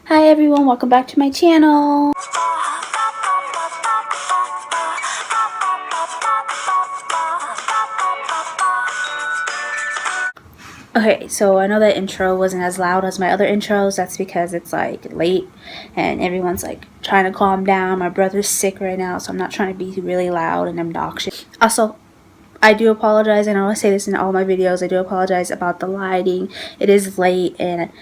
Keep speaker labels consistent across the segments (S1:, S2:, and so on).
S1: Hi everyone, welcome back to my channel. Okay, so I know that intro wasn't as loud as my other intros. That's because it's like late and everyone's like trying to calm down. My brother's sick right now, so I'm not trying to be really loud and obnoxious. Also, I do apologize, and I want to say this in all my videos, I do apologize about the lighting. It is late and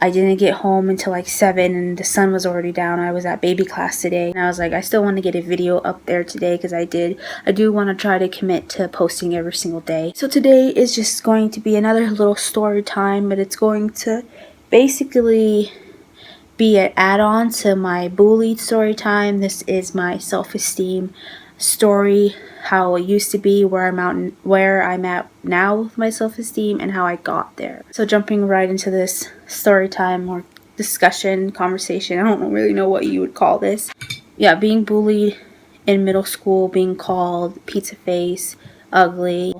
S1: I didn't get home until like 7 and the sun was already down. I was at baby class today and I was like, I still want to get a video up there today because I do want to try to commit to posting every single day. So today is just going to be another little story time, but it's going to basically be an add-on to my bullied story time. This is my self-esteem story, how it used to be, where I'm at now with my self-esteem, and how I got there. So jumping right into this story time or discussion, conversation, I don't really know what you would call this. Yeah, being bullied in middle school, being called pizza face, ugly,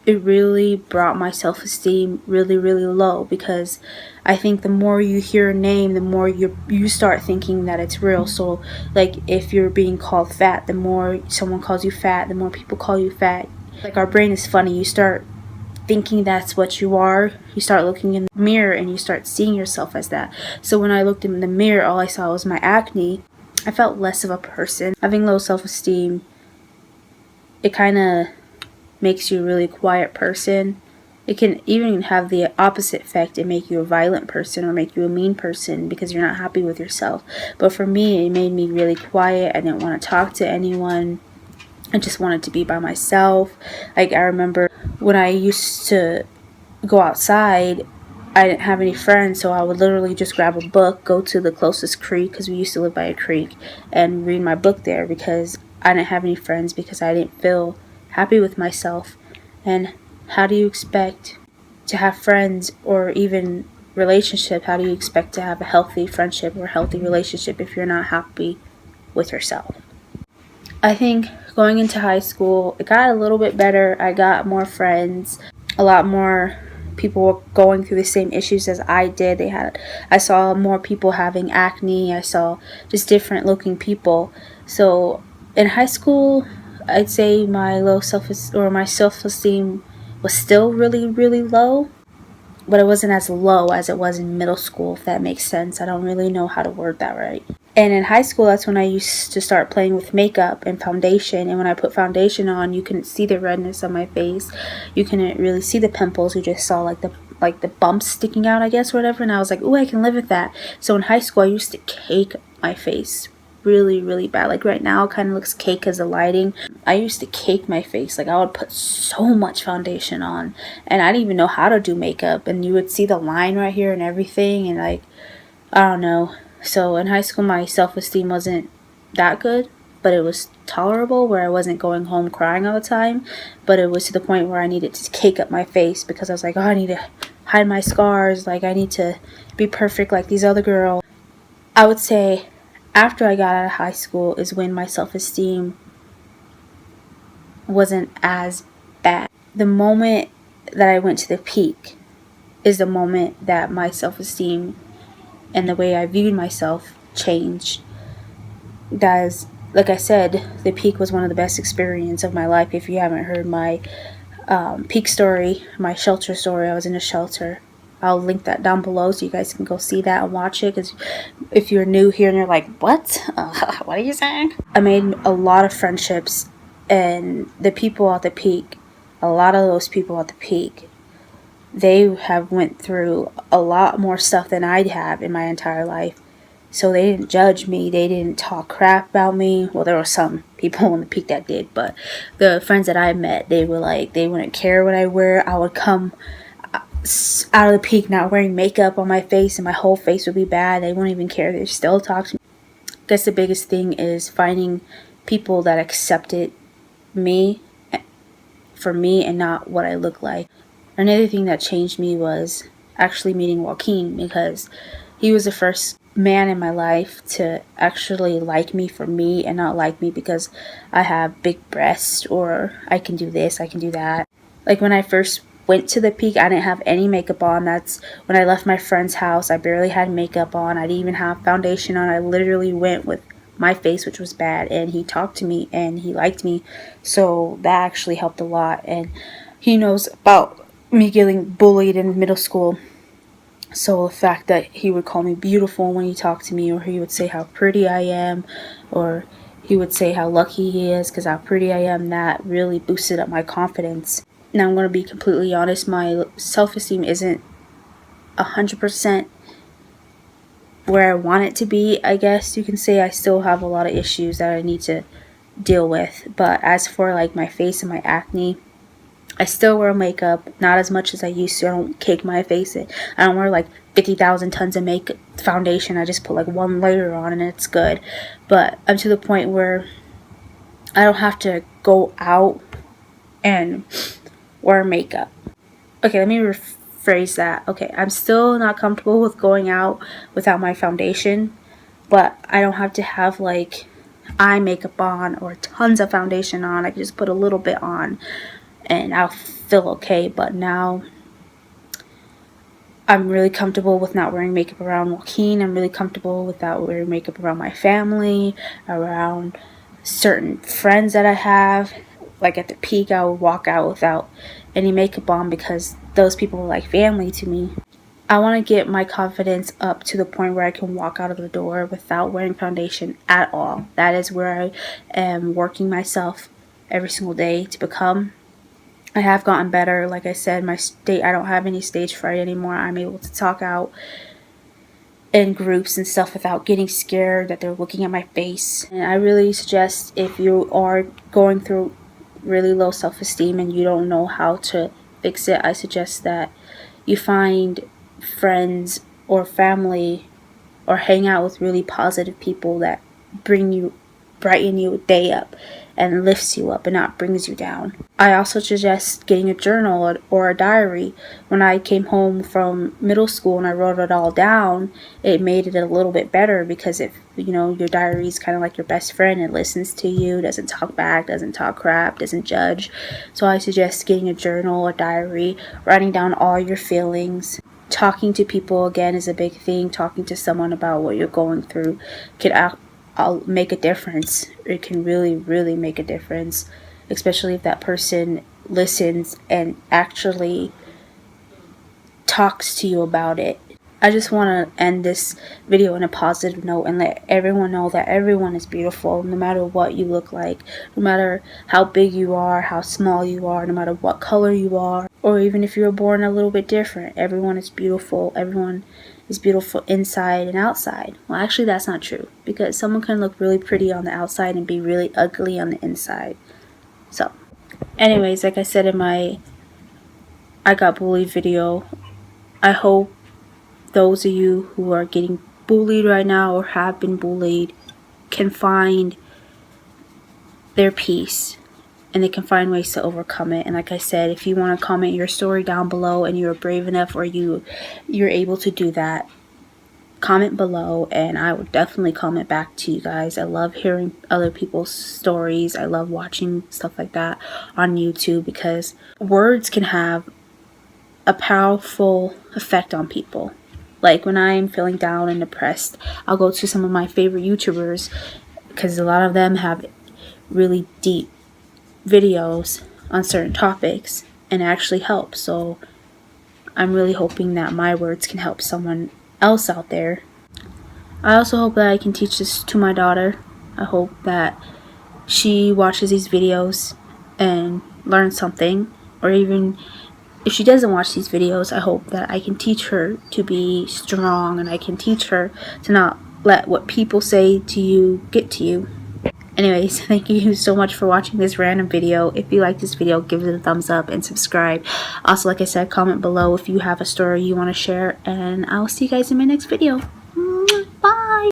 S1: it really brought my self-esteem really low, because I think the more you hear a name, the more you start thinking that it's real. So like if you're being called fat, the more someone calls you fat, the more people call you fat. Like our brain is funny. You start thinking that's what you are. You start looking in the mirror and you start seeing yourself as that. So when I looked in the mirror, all I saw was my acne. I felt less of a person. Having low self-esteem, it kind of makes you a really quiet person. It can even have the opposite effect and make you a violent person or make you a mean person because you're not happy with yourself. But for me, it made me really quiet. I didn't want to talk to anyone. I just wanted to be by myself. Like I remember when I used to go outside, I didn't have any friends, so I would literally just grab a book, go to the closest creek, because we used to live by a creek, and read my book there because I didn't have any friends, because I didn't feel happy with myself. And how do you expect to have friends or even relationship? How do you expect to have a healthy friendship or healthy relationship if you're not happy with yourself? I think going into high school, it got a little bit better. I got more friends. A lot more people were going through the same issues as I did. I saw more people having acne. I saw just different looking people. So in high school, I'd say my self-esteem was still really low, but it wasn't as low as it was in middle school, if that makes sense. I don't really know how to word that right. And in high school, that's when I used to start playing with makeup and foundation. And when I put foundation on, you couldn't see the redness on my face. You couldn't really see the pimples. You just saw like the bumps sticking out, I guess, or whatever. And I was like, oh, I can live with that. So in high school, I used to cake my face really bad. Like right now, it kind of looks cake because of lighting. I used to cake my face. Like I would put so much foundation on, and I didn't even know how to do makeup. And you would see the line right here and everything, and like, I don't know. So in high school, my self-esteem wasn't that good, but it was tolerable, where I wasn't going home crying all the time. But it was to the point where I needed to cake up my face because I was like, oh, I need to hide my scars. Like I need to be perfect like these other girls. I would say after I got out of high school is when my self-esteem wasn't as bad. The moment that I went to the peak is the moment that my self-esteem and the way I viewed myself changed. Guys, like I said, the peak was one of the best experiences of my life. If you haven't heard my peak story, my shelter story, I was in a shelter. I'll link that down below so you guys can go see that and watch it. Because if you're new here and you're like, what? What are you saying? I made a lot of friendships, and the people at the peak, a lot of those people at the peak, they have went through a lot more stuff than I have in my entire life. So they didn't judge me. They didn't talk crap about me. Well, there were some people on the peak that did, but the friends that I met, they were like, they wouldn't care what I wear. I would come out of the peak not wearing makeup on my face, and my whole face would be bad. They wouldn't even care. They still talk to me. I guess the biggest thing is finding people that accepted me for me and not what I look like. Another thing that changed me was actually meeting Joaquin, because he was the first man in my life to actually like me for me and not like me because I have big breasts or I can do this, I can do that. Like when I first went to the peak, I didn't have any makeup on. That's when I left my friend's house. I barely had makeup on. I didn't even have foundation on. I literally went with my face, which was bad, and he talked to me and he liked me, so that actually helped a lot. And he knows about me getting bullied in middle school, so the fact that he would call me beautiful when he talked to me, or he would say how pretty I am, or he would say how lucky he is because how pretty I am, that really boosted up my confidence. Now I'm going to be completely honest, my self-esteem isn't 100% where I want it to be. I guess you can say I still have a lot of issues that I need to deal with. But as for like my face and my acne, I still wear makeup, not as much as I used to. I don't cake my face in. I don't wear like 50,000 tons of makeup foundation. I just put like one layer on and it's good. But I'm to the point where I don't have to go out and wear makeup. Okay, let me rephrase that. Okay, I'm still not comfortable with going out without my foundation, but I don't have to have like eye makeup on or tons of foundation on. I can just put a little bit on and I'll feel okay. But now I'm really comfortable with not wearing makeup around Joaquin. I'm really comfortable without wearing makeup around my family, around certain friends that I have. Like at the peak, I would walk out without any makeup on because those people were like family to me. I want to get my confidence up to the point where I can walk out of the door without wearing foundation at all. That is where I am working myself every single day to become. I have gotten better. Like I said, I don't have any stage fright anymore. I'm able to talk out in groups and stuff without getting scared that they're looking at my face. And I really suggest, if you are going through really low self-esteem and you don't know how to fix it, I suggest that you find friends or family or hang out with really positive people that brighten your day up and lifts you up and not brings you down. I also suggest getting a journal or a diary. When I came home from middle school and I wrote it all down, it made it a little bit better, because if your diary is kind of like your best friend, it listens to you, doesn't talk back, doesn't talk crap, doesn't judge. So I suggest getting a journal or diary, writing down all your feelings. Talking to people again is a big thing. Talking to someone about what you're going through I'll make a difference. It can really, really make a difference, especially if that person listens and actually talks to you about it. I just want to end this video on a positive note and let everyone know that everyone is beautiful, no matter what you look like, no matter how big you are, how small you are, no matter what color you are, or even if you were born a little bit different. Everyone is beautiful. Everyone is beautiful inside and outside. Well, actually that's not true, because someone can look really pretty on the outside and be really ugly on the inside. So anyways, like I said in my I got bullied video, I hope those of you who are getting bullied right now or have been bullied can find their peace and they can find ways to overcome it. And like I said, if you want to comment your story down below and you're brave enough, or you're able to do that, comment below and I will definitely comment back to you guys. I love hearing other people's stories. I love watching stuff like that on YouTube, because words can have a powerful effect on people. Like when I'm feeling down and depressed, I'll go to some of my favorite YouTubers, because a lot of them have really deep videos on certain topics and actually help. So I'm really hoping that my words can help someone else out there. I also hope that I can teach this to my daughter. I hope that she watches these videos and learns something, or even if she doesn't watch these videos, I hope that I can teach her to be strong, and I can teach her to not let what people say to you get to you. Anyways, thank you so much for watching this random video. If you like this video, give it a thumbs up and subscribe. Also, like I said, comment below if you have a story you want to share, and I'll see you guys in my next video.